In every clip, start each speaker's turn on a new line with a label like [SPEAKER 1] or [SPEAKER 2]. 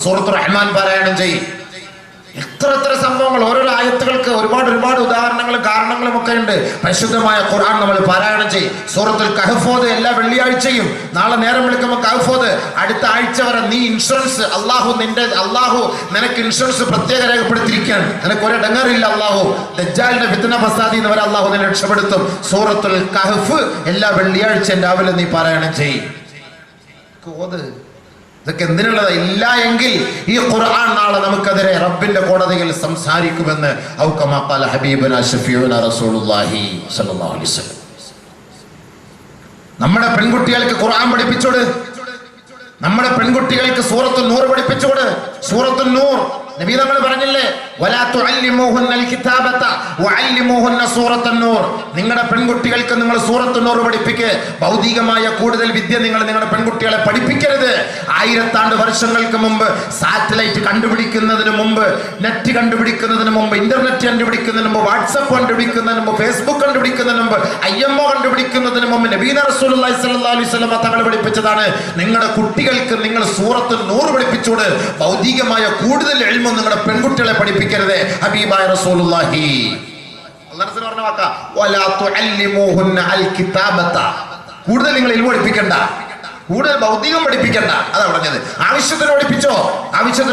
[SPEAKER 1] സൂറത്തുർ റഹ്മാൻ പാരായണം ചെയ്യും. എത്ര സംഭവങ്ങൾ, ഓരോരോ ആയത്തുകൾക്ക് ഒരുപാട് ഉദാഹരണങ്ങളും കാരണങ്ങളും ഒക്കെ ഉണ്ട്. പരിശുദ്ധമായ ഖുർആൻ നമ്മൾ പാരായണം ചെയ്യും. സൂറത്തുൽ കഹ്ഫ് എല്ലാ വെള്ളിയാഴ്ചയും. നാളെ നേരം വിളിക്കുമ്പോൾ കഹ്ഫ് അടുത്ത ആഴ്ച വരെ നീ ഇൻഷുറൻസ് അള്ളാഹു നിനക്ക് ഇൻഷുറൻസ് പ്രത്യേക രേഖപ്പെടുത്തിയിരിക്കുകയാണ്. നിനക്ക് ഒരിടങ്ങറില്ല. അള്ളാഹു ദജ്ജാലിന്റെ ഫിത്ന ഫസാദി എന്നവരെ അള്ളാഹു നിന്നെ രക്ഷപ്പെടുത്തും. സൂറത്തുൽ കഹ്ഫ് എല്ലാ വെള്ളിയാഴ്ചയും രാവിലെ നീ പാരായണം ചെയ്യും. ഇതൊക്കെ എന്തിനുള്ളതാ? ഇല്ല എങ്കിൽ ഈ ഖുർആൻ നാളെ നമുക്കെതിരെ റബ്ബിന്റെ കോടതിയിൽ സംസാരിക്കുമെന്ന് നമ്മുടെ പെൺകുട്ടികൾക്ക് ഖുർആൻ പഠിപ്പിച്ചോട്. നമ്മുടെ പെൺകുട്ടികൾക്ക് സൂറത്തുൻ നൂർ പഠിപ്പിച്ചോട്. സൂറത്തുൻ നൂർ നബി തങ്ങൾ പറഞ്ഞില്ലേ, വലാ തുഅല്ലിമൂഹുന്നൽ കിതാബത വഅല്ലിമൂഹുന്ന സൂറത്തുൻ നൂർ. നിങ്ങളുടെ പെൺകുട്ടികൾക്ക് നിങ്ങൾ സൂറത്തുൻ നൂർ പഠിപ്പിക്കുക. ഭൗതികമായ കൂടുതൽ വിദ്യ നിങ്ങൾ നിങ്ങളുടെ പെൺകുട്ടികളെ പഠിപ്പിക്കരുത്. 1000 ആണ്ട് വർഷങ്ങൾക്ക് മുമ്പ് സാറ്റലൈറ്റ് കണ്ടുപിടിക്കുന്നതിന് മുമ്പ്, നെറ്റ് കണ്ടുപിടിക്കുന്നതിന് മുമ്പ്, ഇന്റർനെറ്റ് കണ്ടുപിടിക്കുന്നതിന് മുമ്പ്, വാട്സപ്പ് കണ്ടുപിടിക്കുന്നതിന് മുമ്പ്, ഫേസ്ബുക്ക് കണ്ടുപിടിക്കുന്നതിന് മുമ്പ്, IMO കണ്ടുപിടിക്കുന്നതിന് മുമ്പ് നബീന റസൂലുള്ളാഹി സ്വല്ലല്ലാഹു അലൈഹി വസല്ലം തങ്ങൾ പഠിപ്പിച്ചതാണ്. നിങ്ങളുടെ കുട്ടികൾക്ക് നിങ്ങൾ സൂറത്തുൻ നൂർ പഠിപ്പിച്ചോട്. ഭൗതികമായ കൂടുതൽ ഇൽമ നിങ്ങളുടെ പെൺകുട്ടികളെ പഠിപ്പിക്കരുത്. ഹബീബായ റസൂലുള്ളാഹി അല്ലാഹു പറഞ്ഞ വാക്കാ, വലാ തുഅല്ലിമൂഹുന്ന അൽ കിതാബത. കൂടുതൽ നിങ്ങൾ ഇൽമ പഠിപ്പിക്കണ്ട, കൂടുതൽ ഭൗതികം പഠിപ്പിക്കണ്ട. അതാ പറഞ്ഞത്. ആവശ്യത്തിന്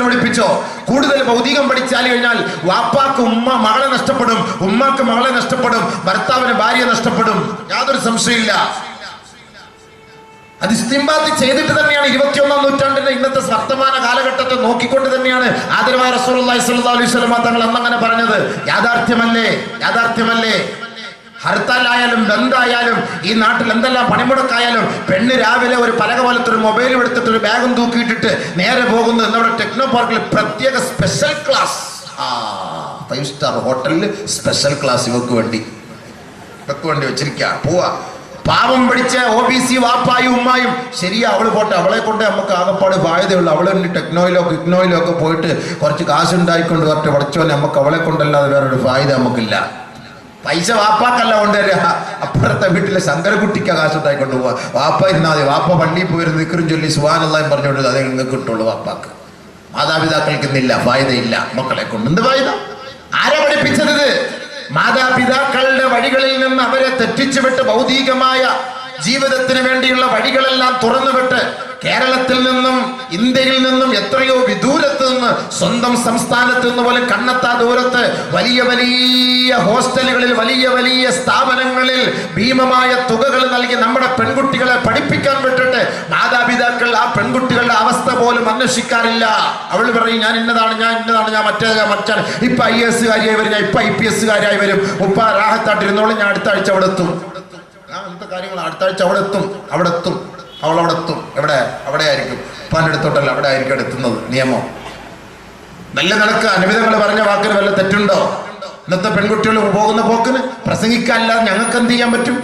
[SPEAKER 1] പഠിപ്പിച്ചോ. കൂടുതൽ ഭൗതികം പഠിച്ചാൽ കഴിഞ്ഞാൽ വാപ്പാക്ക് മകളെ നഷ്ടപ്പെടും, ഉമ്മാക്ക് മകളെ നഷ്ടപ്പെടും, ഭർത്താവിന് ഭാര്യ നഷ്ടപ്പെടും. യാതൊരു സംശയമില്ല. അത് ഇസ്തിംബാത്ത് ചെയ്തിട്ട് തന്നെയാണ് 21-ാം നൂറ്റാണ്ടിന്റെ ഇന്നത്തെ വർത്തമാന കാലഘട്ടത്തെ നോക്കിക്കൊണ്ട് തന്നെയാണ് ആദരവായ റസൂലുള്ളാഹി സ്വല്ലല്ലാഹു അലൈഹി വസല്ലം തങ്ങൾ അന്നങ്ങനെ പറഞ്ഞത്. യാഥാർത്ഥ്യമല്ലേ? ഹർത്താലായാലും ബന്ധായാലും ഈ നാട്ടിൽ എന്തെല്ലാം പണിമുടക്കായാലും പെണ്ണ് രാവിലെ ഒരു പലക പോലത്തെ ഒരു മൊബൈൽ എടുത്തിട്ട് ഒരു ബാഗും തൂക്കിയിട്ടിട്ട് നേരെ പോകുന്നു. നമ്മുടെ ടെക്നോ പാർക്കിൽ പ്രത്യേക സ്പെഷ്യൽ ക്ലാസ്, 5 സ്റ്റാർ ഹോട്ടലിൽ സ്പെഷ്യൽ ക്ലാസ് ഇവർക്ക് വേണ്ടി വെച്ചിരിക്കുക. പോവാ പാവം പിടിച്ച OBC വാപ്പായും ഉമ്മായും. ശരിയാ, അവള് പോട്ടെ, അവളെ കൊണ്ട് നമുക്ക് ആകപ്പാട് ബാധ്യതയുള്ളൂ. അവളെ ഇഗ്നോയിലോ ഒക്കെ പോയിട്ട് കുറച്ച് കാശുണ്ടായിക്കൊണ്ട് വരട്ടെ. പഠിച്ചോനെ, നമുക്ക് അവളെ കൊണ്ടല്ലാതെ വേറൊരു ഫായ്ദ നമുക്കില്ല. പൈസ വാപ്പാക്കല്ല കൊണ്ടുവരിക, അപ്പുറത്തെ വീട്ടിലെ ശങ്കരകുട്ടിക്ക് കാശുണ്ടായിക്കൊണ്ട് പോവാ. വാപ്പ ഇരുന്നാൽ മതി. വാപ്പ പള്ളിയിൽ പോയിരുന്ന് നിക്കറും ചൊല്ലി സുബ്ഹാനല്ലാഹ് പറഞ്ഞുകൊണ്ട് അതേ നിങ്ങൾക്ക് കിട്ടുള്ളൂ. വാപ്പാക്ക് മാതാപിതാക്കൾക്ക് ഇന്നില്ല, ഫായ്ദയില്ല. മക്കളെ കൊണ്ട് എന്ത് ഫായ്ദ? ആരാ പഠിപ്പിച്ചത്? മാതാപിതാക്കളുടെ വഴികളിൽ നിന്ന് അവരെ തെറ്റിച്ചു വിട്ട് ഭൗതികമായ ജീവിതത്തിന് വേണ്ടിയുള്ള വഴികളെല്ലാം തുറന്നുവിട്ട് കേരളത്തിൽ നിന്നും ഇന്ത്യയിൽ നിന്നും എത്രയോ വിദൂരത്ത് നിന്ന്, സ്വന്തം സംസ്ഥാനത്ത് നിന്ന് പോലും കണ്ണെത്താ ദൂരത്ത് വലിയ ഹോസ്റ്റലുകളിൽ, വലിയ സ്ഥാപനങ്ങളിൽ ഭീമമായ തുകകൾ നൽകി നമ്മുടെ പെൺകുട്ടികളെ പഠിപ്പിക്കാൻ വിട്ടിട്ട് മാതാപിതാക്കൾ ആ പെൺകുട്ടികളുടെ അവസ്ഥ പോലും അന്വേഷിക്കാറില്ല. അവൾ പറയും, ഞാൻ ഇന്നതാണ്, ഞാൻ മറ്റാണ്. ഇപ്പൊ IAS കാരിയായി വരും, ഞാൻ ഇപ്പൊ IPS കാരിയായി വരും. ഉപ്പ രാഹത്തായിട്ടിരുന്നോളും, ഞാൻ അടുത്ത ആഴ്ച അവിടെ എത്തും. അങ്ങനത്തെ കാര്യങ്ങൾ അടുത്ത ആഴ്ച അവിടെ എത്തും. അവളവിടെ എത്തും. അവിടെ ആയിരിക്കും, ഉപ്പാൻ്റെ അടുത്തോട്ടല്ല, അവിടെ ആയിരിക്കും എത്തുന്നത്. നിയമം നല്ല നിലക്ക് അനുവിധങ്ങൾ പറഞ്ഞ വാക്കിന് വല്ല തെറ്റുണ്ടോ? ഇന്നത്തെ പെൺകുട്ടികൾ പോകുന്ന പോക്കിന് പ്രസംഗിക്കാനല്ലാതെ ഞങ്ങൾക്ക് എന്ത് ചെയ്യാൻ പറ്റും?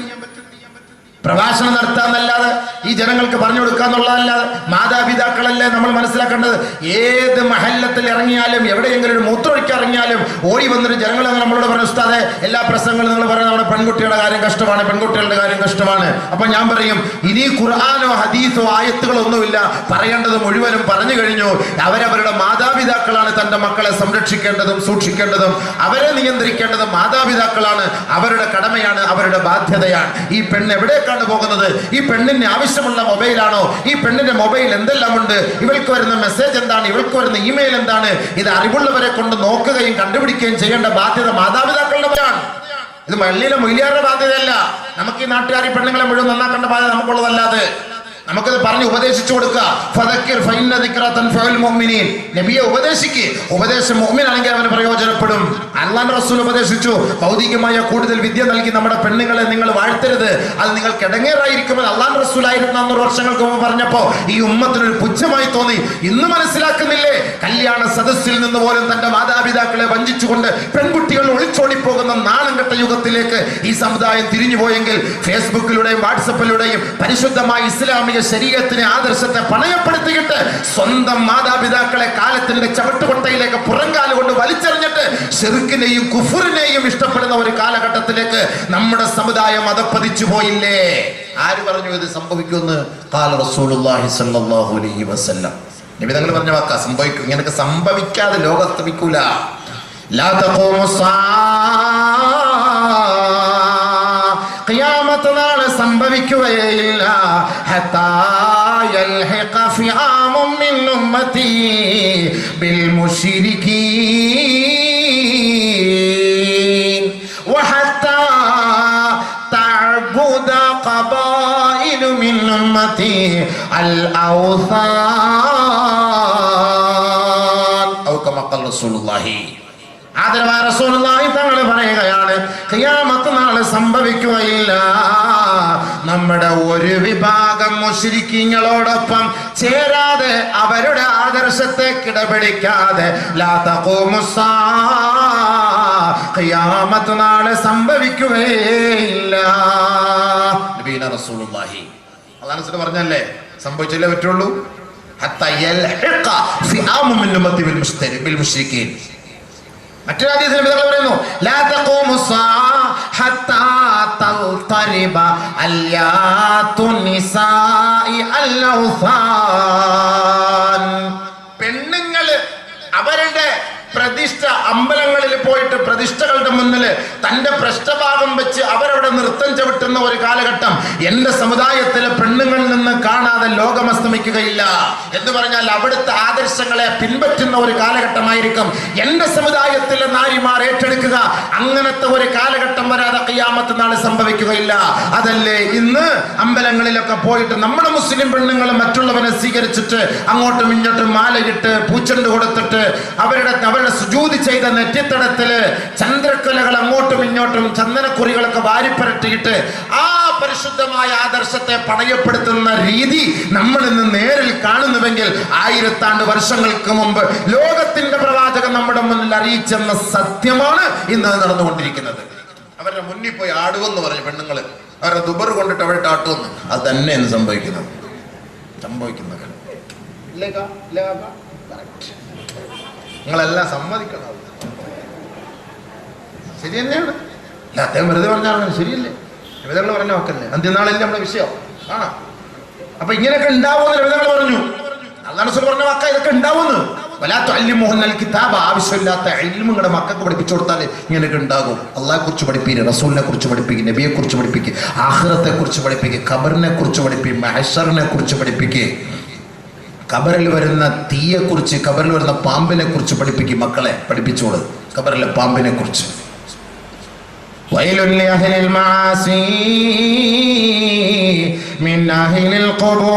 [SPEAKER 1] പ്രഭാഷണം നടത്താന്നല്ലാതെ, ഈ ജനങ്ങൾക്ക് പറഞ്ഞു കൊടുക്കാന്നുള്ളതല്ലാതെ. മാതാപിതാക്കളല്ലേ നമ്മൾ മനസ്സിലാക്കേണ്ടത്. ഏത് മഹല്ലത്തിൽ ഇറങ്ങിയാലും, എവിടെയെങ്കിലും ഒരു മൂത്രമൊഴിക്കാൻ ഇറങ്ങിയാലും ഓടി വന്നിട്ട് ജനങ്ങൾ നമ്മളോട് പറഞ്ഞു, ഉസ്താദേ എല്ലാ പ്രസംഗങ്ങളും നിങ്ങൾ പറയുന്നത് നമ്മുടെ പെൺകുട്ടികളുടെ കാര്യം കഷ്ടമാണ്. അപ്പൊ ഞാൻ പറയും, ഇനി ഖുർആനോ ഹദീസോ ആയത്തുകളോ ഒന്നുമില്ല. പറയേണ്ടത് മുഴുവനും പറഞ്ഞു കഴിഞ്ഞു. അവരവരുടെ മാതാപിതാക്കളാണ് തന്റെ മക്കളെ സംരക്ഷിക്കേണ്ടതും സൂക്ഷിക്കേണ്ടതും. അവരെ നിയന്ത്രിക്കേണ്ടതും മാതാപിതാക്കളാണ്. അവരുടെ കടമയാണ്, അവരുടെ ബാധ്യതയാണ്. ഈ പെണ്ണ് എവിടേക്കാണ് പോകുന്നത്? ഈ പെണ്ണിന് ആവശ്യമുള്ള മൊബൈലാണോ? ഈ പെണ്ണിന്റെ മൊബൈൽ എന്തെല്ലാം ഉണ്ട്? ഇവൾക്ക് വരുന്ന മെസ്സേജ് എന്താണ്? ഇവൾക്ക് വരുന്ന ഇമെയിൽ എന്താണ്? ഇത് അറിവുള്ളവരെ കൊണ്ട് നോക്കുകയും കണ്ടുപിടിക്കുകയും ചെയ്യേണ്ട ബാധ്യത മാതാപിതാക്കളുടെയാണ്. ഇത് മള്ളിയിലെ മൊയ്ലിയാരുടെ ബാധ്യതയല്ല. നമുക്ക് ഈ നാട്ടുകാരി പെണ്ണുങ്ങളെ മുഴുവൻ നന്നാക്കേണ്ട ബാധ്യത നമുക്കുള്ളതല്ലാതെ. നമുക്കത് പറഞ്ഞ് ഉപദേശിച്ചു കൊടുക്കുക. നബിയെ ഉപദേശം മുഅ്മിനാണെങ്കിൽ അവന് പ്രയോജനപ്പെടും. അല്ലാഹുവിന്റെ റസൂൽ ഉപദേശിച്ചു, ഭൗതികമായ കൂടുതൽ വിദ്യ നൽകി നമ്മുടെ പെണ്ണുങ്ങളെ നിങ്ങൾ വാഴ്ത്തരുത്, അത് നിങ്ങൾക്ക് ഇടങ്ങേറായിരിക്കുമെന്ന് അല്ലാഹുവിന്റെ റസൂൽ 1400 വർഷങ്ങൾക്ക് മുമ്പ് പറഞ്ഞപ്പോ ഈ ഉമ്മത്തിനൊരു പുച്ഛമായി തോന്നി. ഇന്ന് മനസ്സിലാക്കുന്നില്ലേ? കല്യാണ സദസ്സിൽ നിന്ന് പോലും തന്റെ മാതാപിതാക്കളെ വഞ്ചിച്ചുകൊണ്ട് പെൺകുട്ടികൾ ഒളിച്ചോടിപ്പോകുന്ന നാണം കെട്ട യുഗത്തിലേക്ക് ഈ സമുദായം തിരിഞ്ഞുപോയെങ്കിൽ ഫേസ്ബുക്കിലൂടെയും വാട്സപ്പിലൂടെയും പരിശുദ്ധമായ ഇസ്ലാമിക ശരീഅത്തിനെ, ആദർശത്തെ പണയപ്പെടുത്തിയിട്ട് സ്വന്തം മാതാപിതാക്കളെ കാലത്തിന്റെ ചവിട്ടുകൊട്ടയിലേക്ക് പുറങ്കാല് കൊണ്ട് വലിച്ചെറിഞ്ഞിട്ട് ശിർക്കിനെയും കുഫറിനെയും ഇഷ്ടപ്പെടുന്ന ഒരു കാലഘട്ടത്തിലേക്ക് നമ്മുടെ സമുദായം അധപ്പതിച്ചു പോയില്ലേ? ആര് പറഞ്ഞു ഇത് സംഭവിക്കുമെന്ന്? ഖാല റസൂലുള്ളാഹി സ്വല്ലല്ലാഹു അലൈഹി വസല്ലം. നബി തങ്ങൾ പറഞ്ഞ വാക്കാ, സംഭവിക്കും. ഇങ്ങനൊക്കെ സംഭവിക്കാതെ ലോകം അസ്തമിക്കൂല. ലാ തഖൂമു ഖിയാമത്ത് നാളെ സംഭവിക്കുകയില്ല. ഹത്താ യൽഹിഖ ഫിആമും മിൻ ഉമ്മതി ബിൽ മുശ്രികീൻ വഹത്താ തഅബുദ ഖബായിലു മിൻ ഉമ്മതി അൽ ഔസാൻ ഔ കമാ ഖala റസൂലുള്ളാഹി. ആദരവായ റസൂലുള്ളാഹി തങ്ങൾ പറയുകയാണ്, ഖിയാമത്ത് നാളെ സംഭവിക്കുകയില്ല. നമ്മുടെ ഒരു വിഭാഗം മുശ്രിക്കീങ്ങളോടൊപ്പം ചേരാതെ, അവരുടെ ആദർശത്തെ കിടപിടിക്കാതെ, ലാ തഖൂമുസ്സാ ഖിയാമത്ത് നാളെ സംഭവിക്കുകയില്ല. നബീന റസൂലുള്ളാഹി അല്ലാഹു പറഞ്ഞല്ലേ, സംഭവിച്ചല്ലേ പറ്റുള്ളൂ. ഹത്താ യൽഹിഖ ഫിആമും മിൻ ഉമ്മത്തി ബിൽ മുശ്രികീൻ. മറ്റൊരു ഹദീസിൽ നബി പറയുന്നു, ലാ തഖൂമുസ്സാ ഹത്താ തൽതരിബ അൽയാതുൻ നിസാഇ അൽഔസാൻ. പെണ്ണുങ്ങള് അവരുടെ പ്രതിഷ്ഠ, അമ്പലങ്ങളിൽ പോയിട്ട് പ്രതിഷ്ഠകളുടെ മുന്നിൽ തന്റെ പൃഷ്ഠഭാഗം വെച്ച് അവരവിടെ നൃത്തം ചവിട്ടുന്ന ഒരു കാലഘട്ടം എന്റെ സമുദായത്തിലെ പെണ്ണുങ്ങളിൽ നിന്ന് കാണാതെ ലോകം അസ്തമിക്കുകയില്ല എന്ന് പറഞ്ഞാൽ അവിടുത്തെ ആദർശങ്ങളെ പിൻപറ്റുന്ന ഒരു കാലഘട്ടമായിരിക്കും എന്റെ സമുദായത്തിലെ നാരിമാർ ഏറ്റെടുക്കുക. അങ്ങനത്തെ ഒരു കാലഘട്ടം വരാതെ ഖിയാമത്ത് നാളെ സംഭവിക്കുകയില്ല. അതല്ലേ ഇന്ന് അമ്പലങ്ങളിലൊക്കെ പോയിട്ട് നമ്മുടെ മുസ്ലിം പെണ്ണുങ്ങൾ മറ്റുള്ളവനെ സ്വീകരിച്ചിട്ട് അങ്ങോട്ടും ഇങ്ങോട്ടും മാലയിട്ട് പൂച്ചെണ്ട് കൊടുത്തിട്ട് അവരുടെ സുജൂദ് ചെയ്ത നെറ്റിത്തടത്തില് ചന്ദ്രക്കലകൾ അങ്ങോട്ടും ഇങ്ങോട്ടും ചന്ദനക്കുറികളൊക്കെ വാരിപ്പരട്ടിയിട്ട് ആ പരിശുദ്ധമായ ആദർശത്തെ പണയപ്പെടുത്തുന്ന രീതി നമ്മൾ ഇന്ന് നേരിൽ കാണുന്നുവെങ്കിൽ 1000 വർഷങ്ങൾക്ക് മുമ്പ് ലോകത്തിന്റെ പ്രവാചകൻ നമ്മുടെ മുന്നിൽ അറിയിച്ചെന്ന സത്യമാണ് ഇന്ന് നടന്നുകൊണ്ടിരിക്കുന്നത്. അവരുടെ മുന്നിൽ പോയി ആടുവെന്ന് പറഞ്ഞു പെണ്ണുങ്ങള്, അവരുടെ ദുബർ കൊണ്ടിട്ട് അവിടെ ആട്ടുവെന്ന്. അത് തന്നെയാണ് സംഭവിക്കുന്നത്. നിങ്ങളെല്ലാം സമ്മതിക്കണം. ശരി തന്നെയാണ്. അല്ല, അദ്ദേഹം വെറുതെ പറഞ്ഞാൽ ശരിയല്ലേ? വിധങ്ങൾ പറഞ്ഞ വാക്കല്ലേ? അന്ത്യനാളല്ലേ നമ്മുടെ വിഷയം കാണാം. അപ്പൊ ഇങ്ങനെയൊക്കെ ഉണ്ടാവുമെന്ന് വിധങ്ങൾ പറഞ്ഞു. അല്ലാഹു റസൂൽ പറഞ്ഞ വാക്ക ഇതൊക്കെ ഉണ്ടാവുമെന്ന്. ആവശ്യമില്ലാത്ത ഇൽമ് നിങ്ങളുടെ മക്കൾക്ക് പഠിപ്പിച്ചു കൊടുത്താൽ ഇങ്ങനെയൊക്കെ ഉണ്ടാകും. അള്ളാഹെ കുറിച്ച് പഠിപ്പിക്കുക, റസൂലിനെ കുറിച്ച് പഠിപ്പിക്കുക, നബിയെ കുറിച്ച് പഠിപ്പിക്കുക, ആഖിറത്തെ കുറിച്ച് പഠിപ്പിക്കുക, ഖബറിനെ കുറിച്ച് പഠിപ്പിക്കുക, മഹ്ശറിനെ കുറിച്ച് പഠിപ്പിക്കുക, ഖബറിൽ വരുന്ന തീയെ കുറിച്ച്, ഖബറിൽ വരുന്ന പാമ്പിനെ കുറിച്ച് പഠിപ്പിക്കും. മക്കളെ പഠിപ്പിച്ചോളൂ ഖബറിലെ പാമ്പിനെ കുറിച്ച്. വൈലുൽ അഹ്ലിൽ മആസി മിൻ അഹ്ലിൽ ഖുബൂർ.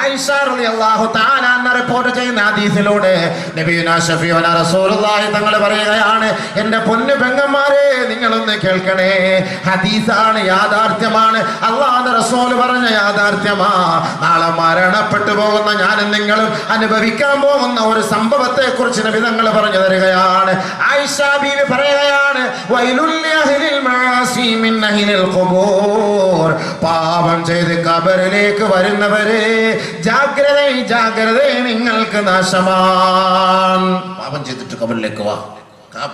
[SPEAKER 1] ആയിഷ റളിയല്ലാഹു തആല അൻഹ റിപ്പോർട്ട് ചെയ്യുന്ന ഹദീസിലൂടെ നബിയുനാ ശഫീഉനാ റസൂലുള്ളാഹി തങ്ങൾ പറയുകയാണ്, എൻ്റെ പൊന്നു പെങ്ങന്മാരെ നിങ്ങളൊന്ന് കേൾക്കണേ. ഹദീസാണ്, യാഥാർത്ഥ്യമാണ്. അല്ലാഹുവിന്റെ റസൂൽ പറഞ്ഞ യാഥാർത്ഥ്യമാ. നാളെ മരണപ്പെട്ടു പോകുന്ന ഞാനും നിങ്ങളും അനുഭവിക്കാൻ പോകുന്ന ഒരു സംഭവത്തെ കുറിച്ച് നബി തങ്ങൾ പറഞ്ഞു തരികയാണ്. ആയിഷ ബീവി പറയുകയാണ്, വൈലുൽ അഹ്ലിൽ മആസി മിൻ അഹ്ലിൽ ഖുബൂർ. പാപം ചെയ്ത് ഖബറിലേക്ക് വരുന്നവരെ ജാഗ്രത, ജാഗ്രത, നിങ്ങൾക്ക് നാശമാണ്. പാപം ചെയ്തിട്ട് ഖബറിലേക്ക് വാ,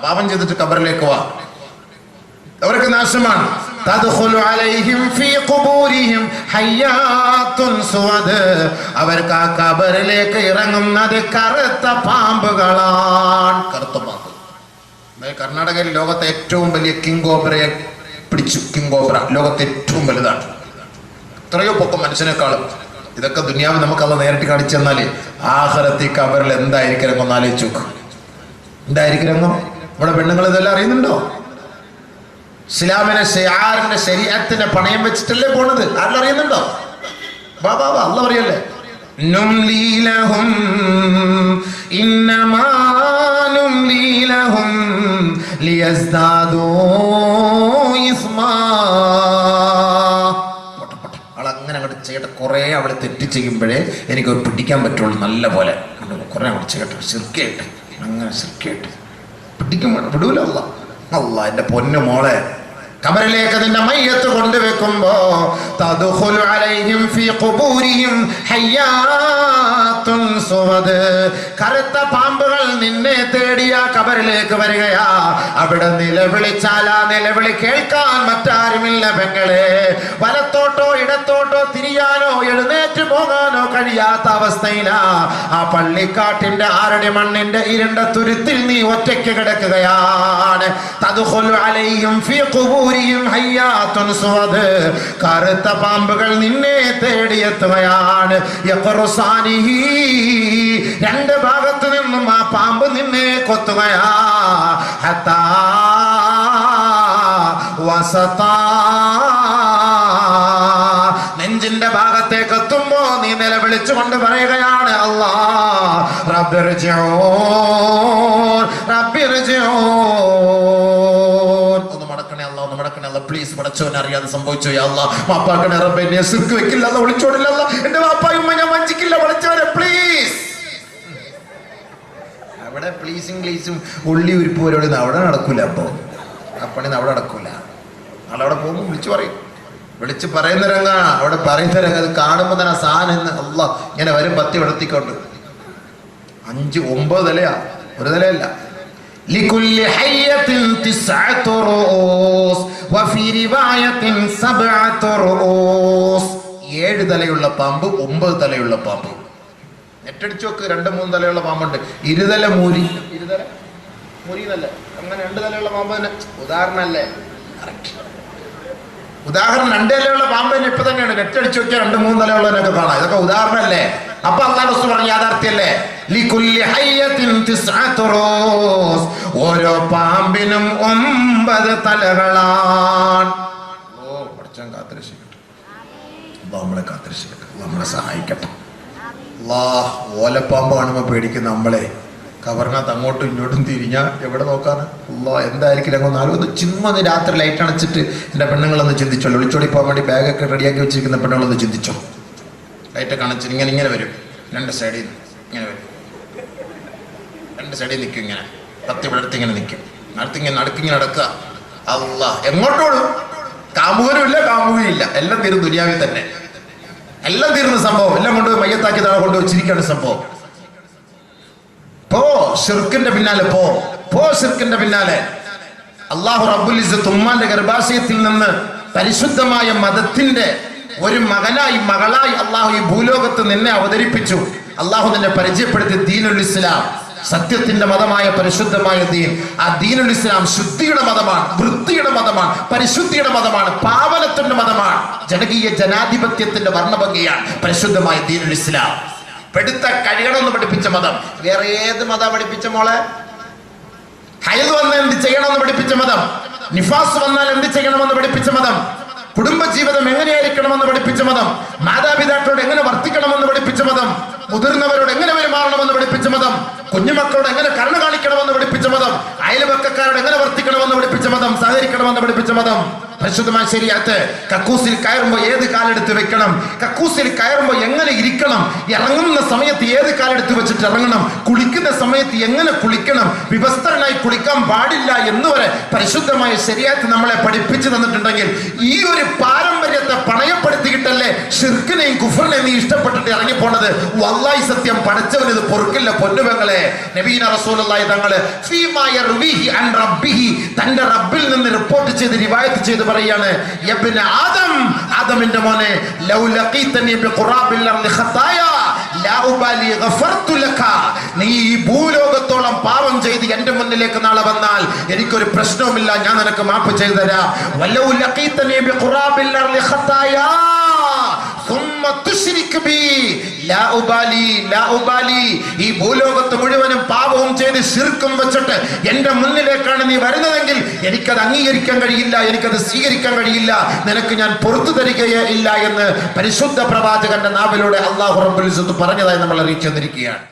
[SPEAKER 1] പാപം ചെയ്തിട്ട് ഖബറിലേക്ക് വാ, അവർക്ക് നാശമാണ്. തദ്ഖുലു അലൈഹിം ഫീ ഖുബൂരിഹിം ഹയ്യാത്തുൻ സുവദ്. അവർക്ക് ആ ഖബറിലേക്ക് ഇറങ്ങുന്നത് കറുത്ത പാമ്പുകളാണ്. കറുത്ത പാമ്പ്. കർണാടകയിൽ ലോകത്തെ ഏറ്റവും വലിയ കിങ് കോബ്രയെ പിടിച്ചു. കിങ് കോബ്ര ലോകത്തെ ഏറ്റവും വലുതാണ്. എത്രയോ പൊക്കം മനുഷ്യനേക്കാളും. ഇതൊക്കെ ദുനിയാവ് നമുക്കത് നേരിട്ട് കാണിച്ചു തന്നാല് ആഖിറത്തിൽ ഖബറിൽ എന്തായിരിക്കും ഒന്ന് ആലോചിച്ച് നോക്കും. എന്തായിരിക്കും? നമ്മുടെ പെണ്ണുങ്ങൾ ഇതെല്ലാം അറിയുന്നുണ്ടോ? ഇസ്ലാമിനെ, ഷിയാറിന്റെ ശരീഅത്തിനെ പണയം വെച്ചിട്ടല്ലേ പോണത്. ആരെല്ലാം അറിയുന്നുണ്ടോ? ബാബാ അല്ല പറയല്ലേ, നുംലീലഹും ഇന്നമാ നുംലീലഹും ലിയസ്ദാദൂ ഇസ്മാ. അങ്ങനെ അങ്ങോട്ട് ചെയ്യട്ടെ. കുറേ അവിടെ തെറ്റ് ചെയ്യുമ്പോഴേ എനിക്ക് പിടിക്കാൻ പറ്റുള്ളൂ. നല്ല പോലെ കുറേ അങ്ങോട്ട് ചെയ്യട്ടെ, ശിർക്കയായിട്ട്, അങ്ങനെ ശിർക്കയായിട്ട് പിടിക്കാൻ വിടൂല. അല്ല എൻ്റെ പൊന്നു മോളെ, ഖബറിലേക്ക് നിന്റെ മയ്യത്ത് കൊണ്ടുവെക്കുമ്പോ തദ്ഖുലു അലൈഹിം ഫീ ഖുബൂരിഹിം ഹയ്യാത്തുൻ തുൻസുവദ്. കറുത്ത പാമ്പുകൾ നിന്നെ തേടിയ കബറിലേക്ക് വരികയാ. അവിടെ നിലവിളിച്ചാൽ ആ നിലവിളി കേൾക്കാൻ മറ്റാരുമില്ല പെങ്ങളെ. വലത്തോട്ടോ ഇടത്തോട്ടോ തിരിയാനോ എഴുന്നേറ്റ് പോകാനോ കഴിയാത്ത അവസ്ഥയിലാ. ആ പള്ളിക്കാട്ടിന്റെ ആരുടെ മണ്ണിന്റെ ഇരുണ്ട തുരുത്തിൽ നീ ഒറ്റയ്ക്ക് കിടക്കുകയാണ്. തദ്ഖുലു അലൈഹിം ഫീ ഖുബൂരിഹിം ഹയ്യാത്തുൻ സുവദ്. കറുത്ത പാമ്പുകൾ നിന്നെ തേടിയെത്തുകയാണ്. യഖറുസാനിഹി, രണ്ട് ഭാഗത്തു നിന്നും ആ പാമ്പ് നിന്നെ കൊത്തുകയാ. ഹത്താ വസതാ, നെഞ്ചിന്റെ ഭാഗത്തേക്ക് എത്തുമ്പോ നീ നിലവിളിച്ചുകൊണ്ട് പറയുകയാണ്, അല്ലാ റബ്ബിർജിഊൻ റബ്ബിർജിഊൻ. ഒന്ന് മടക്കണേ അല്ലാ, ഒന്ന് മടക്കണേ അല്ലാ പ്ലീസ്. പടച്ചവനെ അറിയാതെ സംഭവിച്ചു അല്ലാ, മാപ്പാക്കണേ റബ്ബേ. എന്നെ സിർക്ക് വെക്കില്ല അല്ലാ, വിളിച്ചോടില്ല അല്ലാ. എന്റെ വാപ്പായും ഞാൻ വഞ്ചിക്കില്ല, വിളിച്ചവരെ പ്ലീസ്. അവിടെ പ്ലീസും ഉള്ളി ഉരിപ്പോരോട് അവിടെ നടക്കൂല. അപ്പോ ആ പണി അവിടെ നടക്കൂല. അവിടെ പോകുമ്പോൾ വിളിച്ചു പറയും. വിളിച്ച് പറയുന്ന രംഗ, അവിടെ പറയുന്ന രംഗം അത് കാണുമ്പോൾ തന്നെ സാധനം എന്ന് അല്ലാ ഇങ്ങനെ വരും. പത്തി വിടത്തിക്കൊണ്ട് 5 9 തലയാ, ഒരു തലയല്ല. ലികുല്ലി ഹയ്യത്തിൻ തിസ്അതു റൂസ് വഫീ റിവായത്തിൻ സബ്അതു റൂസ്. 7 തലയുള്ള പാമ്പ്, 9 തലയുള്ള പാമ്പ്. നെറ്റടിച്ചു നോക്ക്, 2 3 തലയുള്ള പാമ്പുണ്ട്. ഇരുതല മൂരി, ഇരുതല മൂരി എന്നല്ലേ, അങ്ങനെ 2 തലയുള്ള പാമ്പ് തന്നെ ഉദാഹരണല്ലേ? ഉദാഹരണം 2 തലയുള്ള പാമ്പ് തന്നെ ഇപ്പൊ തന്നെയാണ്. നെറ്റടിച്ചു നോക്കിയാൽ 2 3 തലയുള്ളതിനൊക്കെ കാണാം. ഇതൊക്കെ ഉദാഹരണല്ലേ? അപ്പൊ അല്ലാഹു റസൂൽ പറഞ്ഞ യാഥാർത്ഥ്യല്ലേ? ലികുല്ലി ഹയ്യത്തിൻ തിസ്അതു റൂസ്. ഓരോ പാമ്പിനും 9 തലകളാണ്. ഓ പടച്ചവൻ കാത്തിരക്ഷിക്കട്ടെ, നമ്മളെ കാത്തിരക്ഷിക്കട്ടെ, നമ്മളെ സഹായിക്കട്ടെ. ഓലപ്പാമ്പ് കാണുമ്പോൾ പേടിക്കുന്ന നമ്മളെ കബറിനകത്ത് അങ്ങോട്ടും ഇങ്ങോട്ടും തിരിഞ്ഞാൽ എവിടെ നോക്കാന്ന്? എന്തായിരിക്കും അങ്ങ് നാലൊന്ന് ചിമ്മന്ന് രാത്രി ലൈറ്റ് അണച്ചിട്ട് എൻ്റെ പെണ്ണുങ്ങളൊന്ന് ചിന്തിച്ചോളൂ. വിളിച്ചോടി പോകാൻ വേണ്ടി ബാഗൊക്കെ റെഡിയാക്കി വെച്ചിരിക്കുന്ന പെണ്ണുങ്ങളൊന്ന് ചിന്തിച്ചോ. ലൈറ്റൊക്കെ അണച്ചിട്ട് ഇങ്ങനെ വരും, 2 സൈഡിൽ ഇങ്ങനെ വരും, 2 സൈഡിൽ നിൽക്കും, ഇങ്ങനെ കത്തി വിടർത്തി ഇങ്ങനെ നിൽക്കും, നടുക്കിങ്ങനെ നടക്കുക. അല്ലാ എങ്ങോട്ടോടും? കാമുകനും ഇല്ല, കാമുകയും ഇല്ല, എല്ലാം തീർന്നു ദുനിയാവിൽ തന്നെ. എല്ലാം തീർന്ന സംഭവം, എല്ലാം കൊണ്ട് മയ്യത്താക്കി താഴെ കൊണ്ട് വെച്ചിരിക്കുകയാണ് സംഭവം. പോ ശിർക്കിന്റെ പിന്നാലെ, പോ ശിർക്കിന്റെ പിന്നാലെ. അല്ലാഹു റബ്ബുൽ ഇസ്സത്ത് ഉമ്മാന്റെ ഗർഭാശയത്തിൽ നിന്ന് പരിശുദ്ധമായ മതത്തിന്റെ ഒരു മകനായി മകളായി അല്ലാഹു ഈ ഭൂലോകത്ത് നിന്നെ അവതരിപ്പിച്ചു. അല്ലാഹു നിന്നെ പരിചയപ്പെടുത്തി ദീനുൽ ഇസ്ലാം, സത്യത്തിന്റെ മതമായ പരിശുദ്ധമായ ദീൻ. ആ ദീനുൽ ഇസ്ലാം ശുദ്ധിയുടെ മതമാണ്, വൃത്തിയുടെ മതമാണ്, പരിശുദ്ധിയുടെ മതമാണ്, പാവനത്തിന്റെ മതമാണ്, ജനകീയ ജനാധിപത്യത്തിന്റെ വർണ്ണഭംഗിയാണ് പരിശുദ്ധമായ ദീനുൽ ഇസ്ലാം. പെടുത്ത കഴിയണമെന്ന് പഠിപ്പിച്ച മതം. വേറെ ഏത് മതം പഠിപ്പിച്ച മോളെ? ഹൈദ് വന്നാൽ എന്ത് ചെയ്യണമെന്ന് പഠിപ്പിച്ച മതം, നിഫാസ് വന്നാൽ എന്ത് ചെയ്യണമെന്ന് പഠിപ്പിച്ച മതം, കുടുംബജീവിതം എങ്ങനെയായിരിക്കണമെന്ന് പഠിപ്പിച്ച മതം, മാതാപിതാക്കളോട് എങ്ങനെ വർത്തിക്കണമെന്ന് പഠിപ്പിച്ച മതം, മുതിർന്നവരോട് എങ്ങനെ പെരുമാറണമെന്ന് പഠിപ്പിച്ച മതം, കുഞ്ഞുമക്കളോട് എങ്ങനെ കരുണ കാണിക്കണമെന്ന് പഠിപ്പിച്ച മതം, അയൽവക്കക്കാരോട് എങ്ങനെ വർത്തിക്കണമെന്ന് പഠിപ്പിച്ച മതം, സഹകരിക്കണമെന്ന് പഠിപ്പിച്ച മതം. പരിശുദ്ധമായ ശരീഅത്ത്. കക്കൂസിൽ കയറുമ്പോൾ ഏത് കാലെടുത്ത് വെക്കണം, കക്കൂസിൽ കയറുമ്പോൾ എങ്ങനെ ഇരിക്കണം, ഇറങ്ങുന്ന സമയത്ത് ഏത് കാലെടുത്ത് വെച്ചിട്ട് ഇറങ്ങണം, കുളിക്കുന്ന സമയത്ത് എങ്ങനെ കുളിക്കണം, വിവസ്ത്രനായി കുളിക്കാൻ പാടില്ല എന്നുവരെ പരിശുദ്ധമായ ശരീഅത്ത് നമ്മളെ പഠിപ്പിച്ചു തന്നിട്ടുണ്ടെങ്കിൽ ഈ ഒരു പാരമ്പര്യത്തെ പണയപ്പെടുത്തിയിട്ടല്ലേ ഷിർക്കിനെയും കുഫറിനെയും നീ ഇഷ്ടപ്പെട്ടിട്ട് ഇറങ്ങിപ്പോണത്? വല്ലാഹി സത്യം, പടച്ചവൻ ഇത് പൊറുക്കില്ല പൊന്നുപെങ്ങളെ. നബീന റസൂലുള്ളാഹി തങ്ങള് ഫീമാ യർവിഹി അൻ റബ്ബിഹി, തന്റെ റബ്ബിൽ നിന്ന് റിപ്പോർട്ട് ചെയ്ത് റിവായത്ത് ചെയ്ത് പറയാണ്, യബ്ന ആദം, ആദമിന്റെ മോനെ, ലൗ ലഖീതനി ബിഖുറാബിൽ അർളി ഖതായ ലാ ഉബാലി ഗഫർതു ലക, നീ ഈ ഭൂലോകത്തോളം പാപം ചെയ്ത് എന്റെ മുന്നിലേക്ക് നാളെ വന്നാൽ എനിക്കൊരു പ്രശ്നവുമില്ല, ഞാൻ നിനക്ക് മാപ്പ് ചെയ്തു തരാം. വലൗ ലഖീതനി ബിഖുറാബിൽ അർളി ഖതായ സുമ്മ തുശ്രിക് ബി ലാ ഉബാലി, ലാ ഉബാലി, ഈ ഭൂലോകത്ത് മുഴുവനും പാപവും ചെയ്ത് ശിർക്കും വെച്ചിട്ട് എന്റെ മുന്നിലേക്കാണ് നീ വരുന്നതെങ്കിൽ എനിക്കത് അംഗീകരിക്കാൻ കഴിയില്ല, എനിക്കത് സ്വീകരിക്കാൻ കഴിയില്ല, നിനക്ക് ഞാൻ പുറത്തു തരികയേ ഇല്ല എന്ന് പരിശുദ്ധ പ്രവാചകന്റെ നാവിലൂടെ അല്ലാഹു റബ്ബുൽ ഇസ്സത്ത് പറഞ്ഞതായി നമ്മൾ അറിയിച്ചു തന്നിരിക്കുകയാണ്.